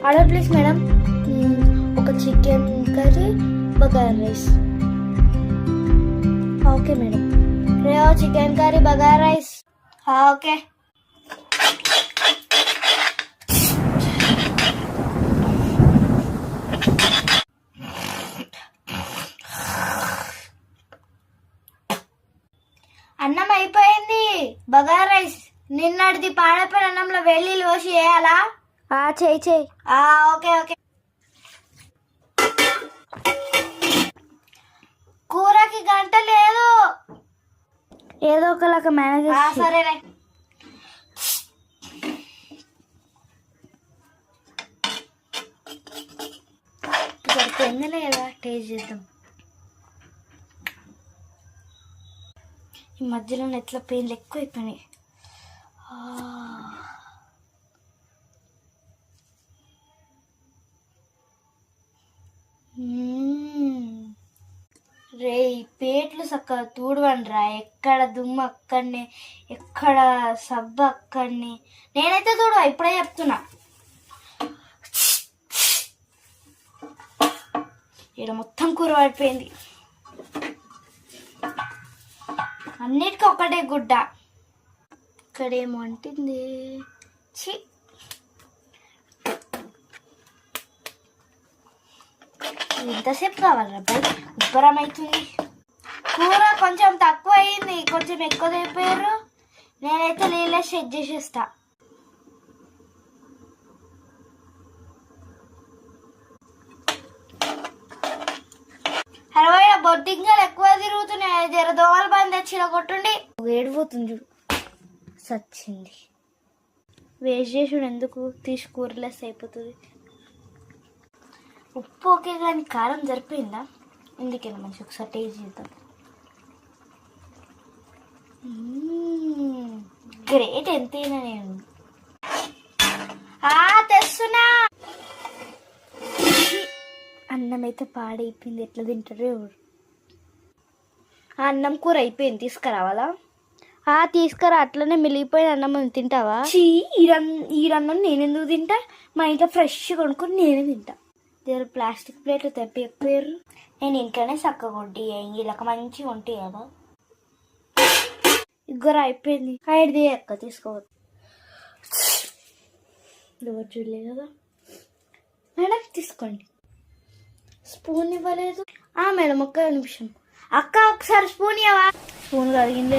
Order please madam. ఒక chicken curry, bagara rice. Okay madam. Chicken curry, bagara rice. Okay. అన్నం అయిపోయింది. Bagara rice నిన్నటిది పాడైపోయిన అన్నంలో వెల్లుల్లి పోసి వేయాలా? చెయ్యి. Okay okay. కూరకి గంట లేదు, ఏదో ఒకలాగా మేనేజ్. సరేనే. సరిపోయిందా లేదా టేస్ట్ చేద్దాం. ఈ మధ్యలో ఎట్లా పెయిన్లు ఎక్కువ అయిపోయినాయి. రే పేట్లు చక్కగా తూడవండిరా. ఎక్కడ దుమ్ము అక్కడనే, ఎక్కడ సబ్బు అక్కడనే. నేనైతే తూడవా, ఇప్పుడే చెప్తున్నా. ఇక్కడ మొత్తం కూర పడిపోయింది. అన్నిటికీ ఒకటే గుడ్డ. ఇక్కడేమో అంటుంది. ఛీ, ఎంతసేపు కావాలి అబ్బాయి? ఉబ్బరం అవుతుంది. కూర కొంచెం తక్కువ అయింది, కొంచెం ఎక్కువ అయిపోయారు. నేనైతే నీళ్ళే సెట్ చేసేస్తా. అరవై బొద్దింకలు ఎక్కువ తిరుగుతున్నాయి. జర దోమల బంద్ తెచ్చిన కొట్టుండి. ఏడిపోతుంది చూడు. సచ్చింది. వేస్ట్ చేసుడు ఎందుకు, తీసి కూరలెస్ అయిపోతుంది. ఉప్పు ఓకే కానీ కారం సరిపోయిందా? ఇందుకేనా మంచి ఒకసారి టేస్ట్ చేద్దాం. గ్రేట్. ఎంతైనా నేను తెస్తున్నా. అన్నం అయితే పాడైపోయింది. ఎట్లా తింటారు ఎవరు? అన్నం కూర అయిపోయింది, తీసుకురావాలా? తీసుకురా. అట్లనే మిగిలిపోయిన అన్నం తింటావా? ఈ అన్నం నేనెందుకు తింటా? మా ఇంట్లో ఫ్రెష్ కొనుక్కొని నేనే తింటా. దగ్గర ప్లాస్టిక్ ప్లేట్లు తెప్పిపోయారు. నేను ఇంట్లోనే చక్కగా వంటి ఇలాగ మంచిగా వంటి కదా. ఇగ్గర అయిపోయింది. ఐడిది ఎక్క తీసుకోవద్దు. ఎవరు చూడలేదు కదా మేడం. తీసుకోండి. స్పూన్ ఇవ్వలేదు. మేడం ఒక్క నిమిషం. అక్క ఒకసారి స్పూన్ ఇవ్వవా? స్పూన్ కడిగింది.